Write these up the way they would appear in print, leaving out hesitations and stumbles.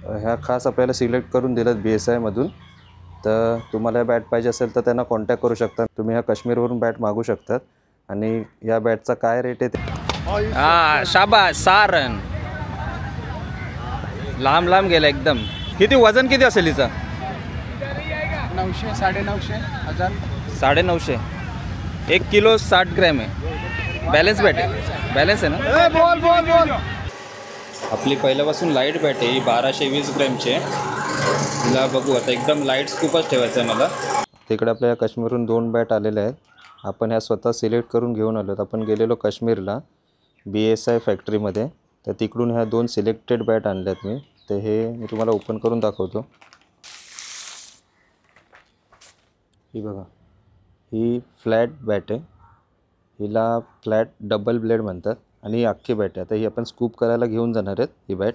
ह्या खास आपल्याला सिलेक्ट करून दिल्यात BSI मधून। तर तुम्हाला बॅट पाहिजे असेल तर त्यांना कॉन्टॅक्ट करू शकता। तुम्ही ह्या काश्मीरवरून बॅट मागू शकतात आणि या बॅटचा काय रेट आहे ते शाबाश सारन लांब लांब गेला एकदम। किती वजन किती असेल हिचा? 900 950 1000 950 1 किलो 60 ग्रॅम आहे। बॅलन्स बॅट आहे, बॅलन्स आहे ना? बोल आपली पहिल्यापासून लाईट बॅट आहे, 1220 ग्रॅमची आहे। तिला बघू आता, एकदम लाईट स्कूपच ठेवायचं आहे मला। तिकडे आपल्या काश्मीरहून 2 बॅट आलेले आहेत। आपण ह्या स्वतः सिलेक्ट करून घेऊन आलो। आपण गेलेलो काश्मीरला BSI फॅक्टरीमध्ये, तर तिकडून ह्या 2 सिलेक्टेड बॅट आणल्यात मी। तर हे मी तुम्हाला ओपन करून दाखवतो। ही बघा, ही फ्लॅट बॅट आहे। हिला फ्लॅट डबल ब्लेड म्हणतात आणि ही अख्खी बॅट आहे। आता ही आपण स्कूप करायला घेऊन जाणार आहेत। ही बॅट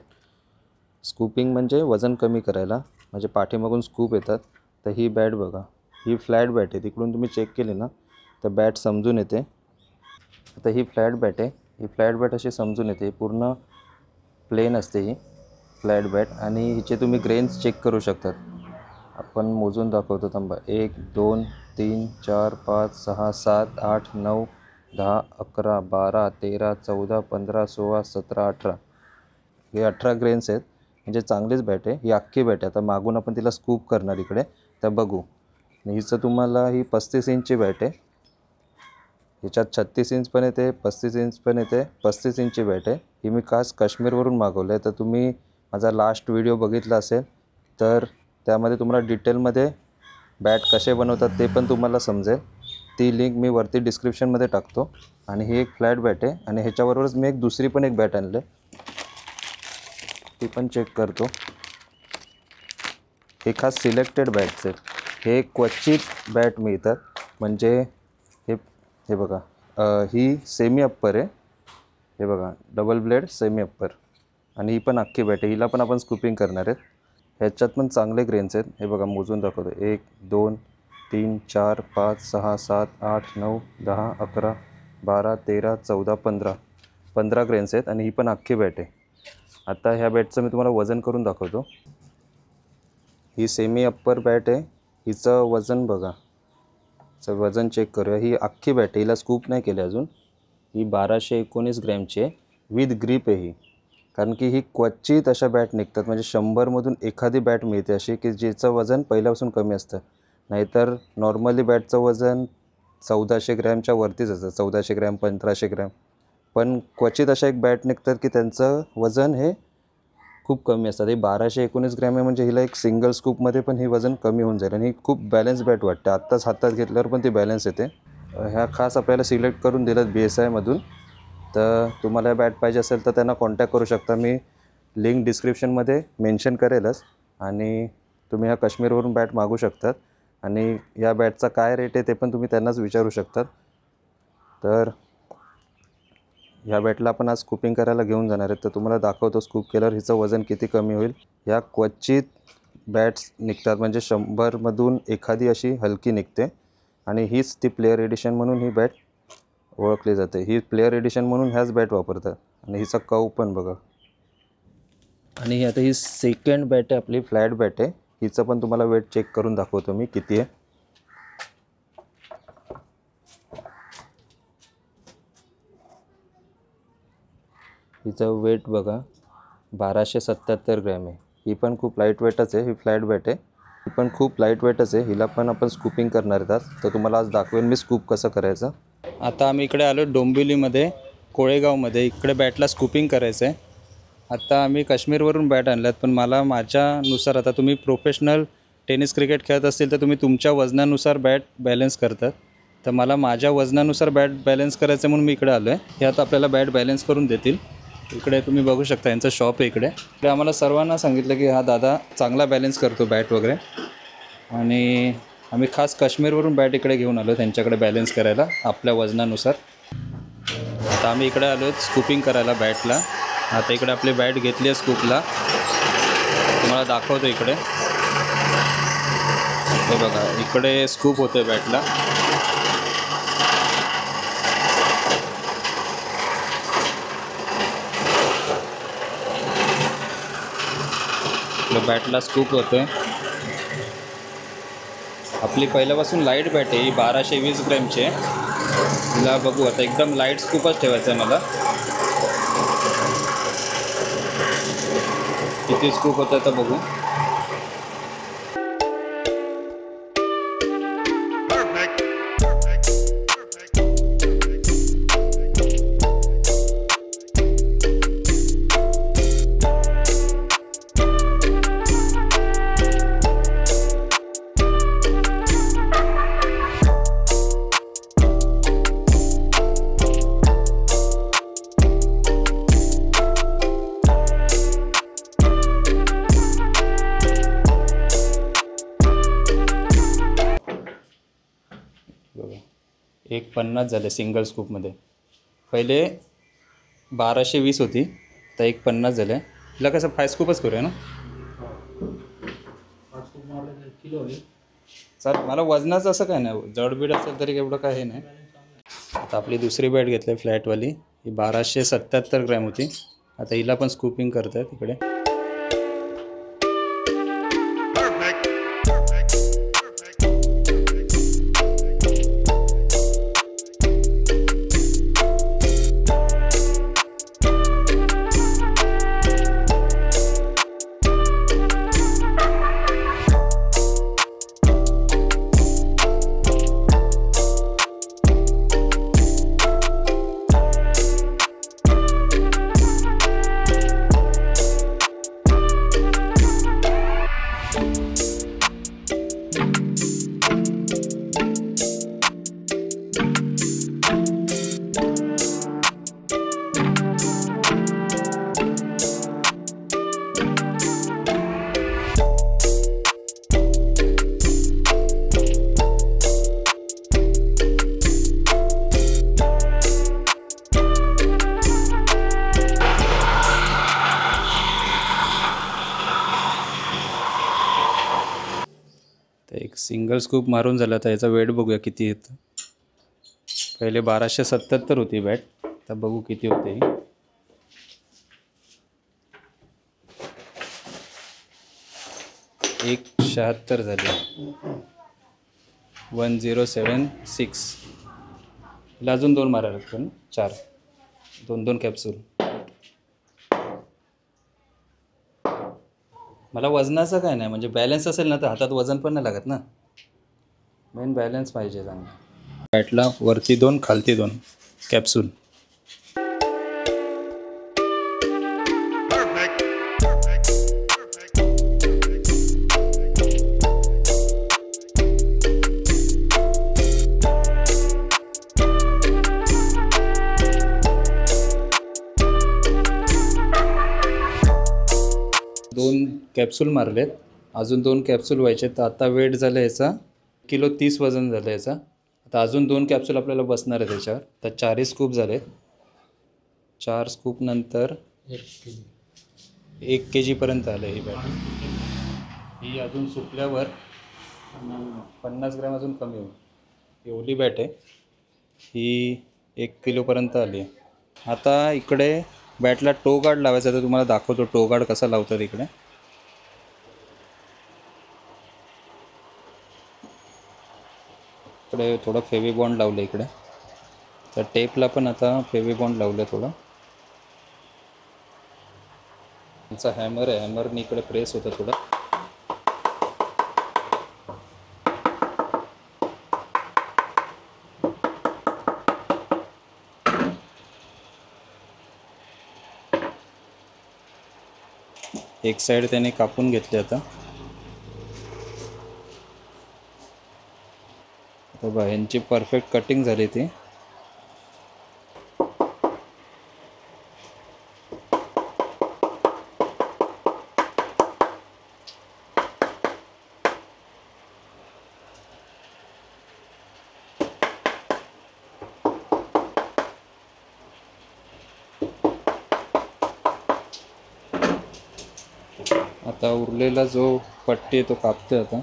स्कूपिंग म्हणजे वजन कमी करायला, म्हणजे पाठीमागून स्कूप येतात। तर ही बॅट बघा, ही फ्लॅट बॅट आहे। तिकडून तुम्ही चेक केली ना तर बॅट समजून येते। आता ही फ्लॅट बॅट आहे। ही फ्लॅट बॅट अशी समजून येते, पूर्ण प्लेन असते ही फ्लॅट बॅट। आणि हिचे तुम्ही ग्रेन्स चेक करू शकतात। आपण मोजून दाखवतो, थांबा। 1 2 3 4 5 6 7 8 9 10 11 12 13 14 15 16 17 18 हे 18 ग्रेन्स आहेत। म्हणजे चांगलीच बॅट आहे। ही अख्खी बॅट आहे। आता मागून आपण तिला स्कूप करणार इकडे, तर बघू। हिचं तुम्हाला ही 35 इंचची बॅट आहे। ह्याच्यात 36 इंच पण येते, 35 इंच पण येते, 35 इंचची बॅट आहे। ही मी खास काश्मीरवरून मागवलं आहे। तर तुम्ही माझा लास्ट व्हिडिओ बघितला असेल तर त्यामध्ये तुम्हाला डिटेलमध्ये बॅट कसे बनवतात ते पण तुम्हाला समजेल। ती लिंक मी वरती डिस्क्रिप्शनमध्ये टाकतो। आणि ही एक फ्लॅट बॅट आहे आणि ह्याच्याबरोबरच मी दुसरी पण एक बॅट आणली, ती पण चेक करतो। हे खास सिलेक्टेड बॅट्स आहेत। हे क्वचित बॅट मिळतात, म्हणजे हे बघा, ही सेमी अप्पर आहे। हे बघा, डबल ब्लेड सेमी अप्पर, आणि ही पण अख्खी बॅट आहे। हिला पण आपण स्कूपिंग करणार आहेत। ह्याच्यात पण चांगले ग्रेन्स आहेत। हे बघा, मोजून दाखवतो। 1 2 3 4 5 6 7 8 9 10 11 12 13 14 15 ग्रेन्स आहेत आणि ही पण अख्खी बॅट आहे। आता ह्या बॅटचं मी तुम्हाला वजन करून दाखवतो। ही सेमी अप्पर बॅट आहे। हिचं वजन बघा, वजन चेक करूया। ही अख्खी बॅट आहे, हिला स्कूप नाही केले अजून। ही 1219 ग्रॅमची आहे, विथ ग्रीप आहे ही। कारण की ही क्वचित अशा बॅट निघतात, म्हणजे 100मधून एखादी बॅट मिळते अशी की जिचं वजन पहिल्यापासून कमी असतं। नाहीतर नॉर्मली बॅटचं वजन 1400 ग्रॅमच्या वरतीच असतं, 1400 ग्रॅम 1500 ग्रॅम। पण क्वचित अशा एक बॅट निघतात की त्यांचं वजन हे खूप कमी असतात। हे 1219 ग्रॅम आहे, म्हणजे हिला एक सिंगल स्कूपमध्ये पण ही वजन कमी होऊन जाईल। आणि ही खूप बॅलन्स बॅट वाटते, आत्ताच हातात घेतल्यावर पण ती बॅलन्स येते। ह्या खास आपल्याला सिलेक्ट करून दिल्यात BSI मधून। तर तुम्हाला बॅट पाहिजे असेल तर त्यांना कॉन्टॅक्ट करू शकता। मी लिंक डिस्क्रिप्शनमध्ये मेन्शन करेलच। आणि तुम्ही ह्या काश्मीरवरून बॅट मागू शकतात आणि या बॅटचा काय रेट आहे ते पण तुम्ही त्यांनाच विचारू शकतात। तर ह्या बॅटला आपण आज स्कूपिंग करायला घेऊन जाणार आहेत। तर तुम्हाला दाखवतो स्कूप केल्यावर हिचं वजन किती कमी होईल। ह्या क्वचित बॅट्स निघतात, म्हणजे 100मधून एखादी अशी हलकी निघते। आणि हीच ती प्लेयर एडिशन म्हणून ही बॅट ओळखली जाते। ही प्लेयर एडिशन म्हणून ह्याच बॅट वापरतात। आणि हिचा कव पण बघा। आणि आता ही सेकंड बॅट आहे आपली, फ्लॅट बॅट आहे। हिचं पण तुम्हाला वेट चेक करून दाखवतो मी किती आहे। हिचं वेट बघा, 1277 ग्रॅम आहे। ही पण खूप लाईट वेटच आहे। ही फ्लॅट बॅट आहे, ही पण खूप लाईट वेटच आहे। हिला पण आपण स्कूपिंग करणार आहेत आज। तर तुम्हाला आज दाखवेन मी स्कूप कसं करायचं। आता आम्ही इकडे आलो डोंबिवलीमध्ये, कोळेगावमध्ये। इकडे बॅटला स्कूपिंग करायचं आहे। आता आम्ही काश्मीरवरून बॅट आणल्यात, पण मला माझ्यानुसार, आता तुम्ही प्रोफेशनल टेनिस क्रिकेट खेळत असतील तर तुम्ही तुमच्या वजनानुसार बॅट बॅलन्स करतात। तर मला माझ्या वजनानुसार बॅट बॅलन्स करायचं म्हणून मी इकडे आलो आहे। हे आता आपल्याला बॅट बॅलन्स करून देतील। इकडे तुम्ही बघू शकता, यांचं शॉप आहे इकडे। इकडे आम्हाला सर्वांना सांगितलं की हा दादा चांगला बॅलन्स करतो बॅट वगैरे, आणि आम्ही खास काश्मीरवरून बॅट इकडे घेऊन आलो त्यांच्याकडे बॅलन्स करायला आपल्या वजनानुसार। आता आम्ही इकडे आलो स्कूपिंग करायला बॅटला। आता इकडे आपली बॅट घेतली आहे स्कूपला, तुम्हाला दाखवतो इकडे। हे बघा, इकडे स्कूप होते बॅटला। आपल्या बॅटला स्कूप होतोय. आपली पहिल्यापासून लाईट बॅट आहे ही 1220 ग्रॅमची आहे. तिला बघू आता एकदम लाईट स्कूपच ठेवायचं आहे मला. किती स्कूप होतं तर बघू. बघा 150 झाले सिंगल स्कूपमध्ये. पहिले 1220 होती तर 150 झाले. तिला कसं 5 स्कूपच करूया ना. सर मला वजनाचं असं काय नाही, जडबीड असेल तरी एवढं काय हे नाही. आता आपली दुसरी बॅट घेतली आहे फ्लॅटवाली. ही 1277 ग्रॅम होती. आता हिला पण स्कूपिंग करत आहे तिकडे. तर एक सिंगल स्कूप मारून झाला. तर याचा वेट बघूया किती येतं. पहिले 1277 होती बॅट. तर बघू किती होते ही. एक 76 झाली. 1076. हिला अजून 2 मारायला पण 4 2 कॅप्सूल. मला वजनाचं काय नाही, म्हणजे बॅलन्स असेल ना तर हातात वजन पण नाही लागत ना. मेन बॅलन्स पाहिजे चांगला. बॅटला वरती 2 खालती 2 कॅप्सूल. दोन कॅप्सूल मारलेत, अजून 2 कॅप्सूल व्हायचे. तर आता वेट झालं याचा 1 किलो 30 वजन झालं याचा. आता अजून 2 कॅप्सूल आपल्याला बसणार आहे त्याच्यावर. तर 4 स्कूप झाले. 4 स्कूप नंतर 1 kg आलं ही बॅट. ही अजून सुकल्यावर 50 ग्रॅम अजून कमी होईल. एवढी बॅट आहे ही. 1 किलोपर्यंत आली आहे. आता इकडे बॅटला टो गार्ड लावायचा. तर तुम्हाला दाखवतो टो गार्ड कसा लावतात इकडे. इकडे थोडं फेविबॉन्ड लावलं इकडे. तर टेपला पण आता फेविबॉन्ड लावलं थोडं. आमचा हॅमर आहे, हॅमरनी इकडे प्रेस होतं थोडं. एक साईड त्याने कापून घेतली. आता बघा ह्यांची परफेक्ट कटिंग झाली ती. आता उरलेला जो पट्टी आहे तो कापतोय आता.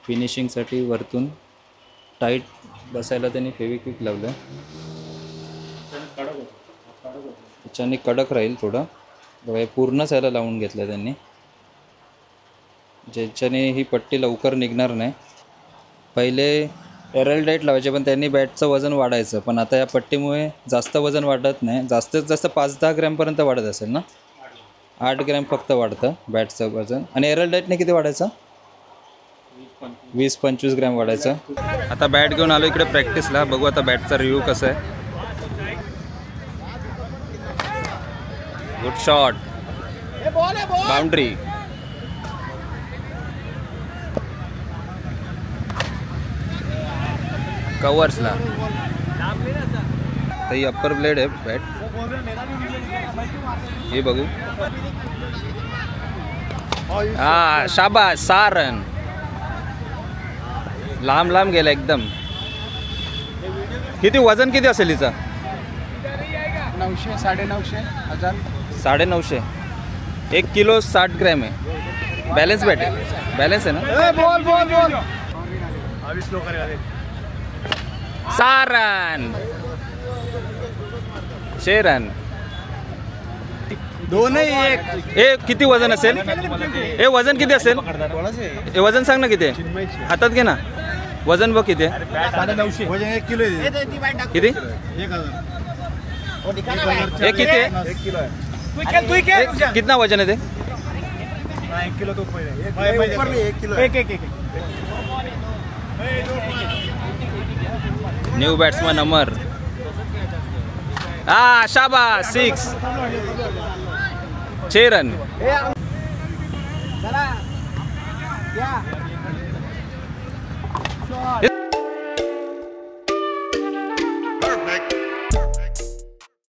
फिनिशिंगसाठी वरतून टाईट बसायला त्यांनी फेविक्विक लावलं. त्याच्याने कडक राहील थोडं. बघा हे पूर्णच याला लावून घेतलं त्यांनी, ज्याच्याने ही पट्टी लवकर निघणार नाही. पहिले एरलडाईट लावायचे पण त्यांनी बॅटचं वजन वाढायचं, पण आता या पट्टीमुळे जास्त वजन वाढत नाही. जास्तीत जास्त 5-10 ग्रॅमपर्यंत वाढत असेल ना. 8 ग्रॅम फक्त वाढतं बॅटचं वजन. आणि एरलडाईटने किती वाढायचं? 20-25 ग्रॅम वाढायचं. आता बॅट घेऊन आलो इकडे प्रॅक्टिसला. बघू आता बॅटचा रिव्ह्यू कसा आहे. Good shot, boundary. कवर्सला तर ही अप्पर ब्लेड आहे बॅट. हे बघू. हा शाबास, 6 रन. लांब लांब गेला एकदम. किती वजन किती असेल हिचा? 900, 950, 1000. 950. 1 किलो 60 ग्रॅम आहे. बॅलन्स बॅट आहे. बॅलन्स आहे ना. बोल बोल बोल. 6 रन. 6 रन. 2-1. हे किती वजन असेल? हे वजन किती असेल? हे वजन सांग ना किती आहे. हातात घे ना. वजन बघ किती आहे. 950. वजन 1 किलो आहे. किती? 1000. हे किती आहे? 1 किलो आहे. हे कितना वजन आहे ते? 1 किलो तो पहिले. 1 किलो. 1 न्यू बॅट्समन अमर. हा शाबास, 6. 6 रन. चला. या.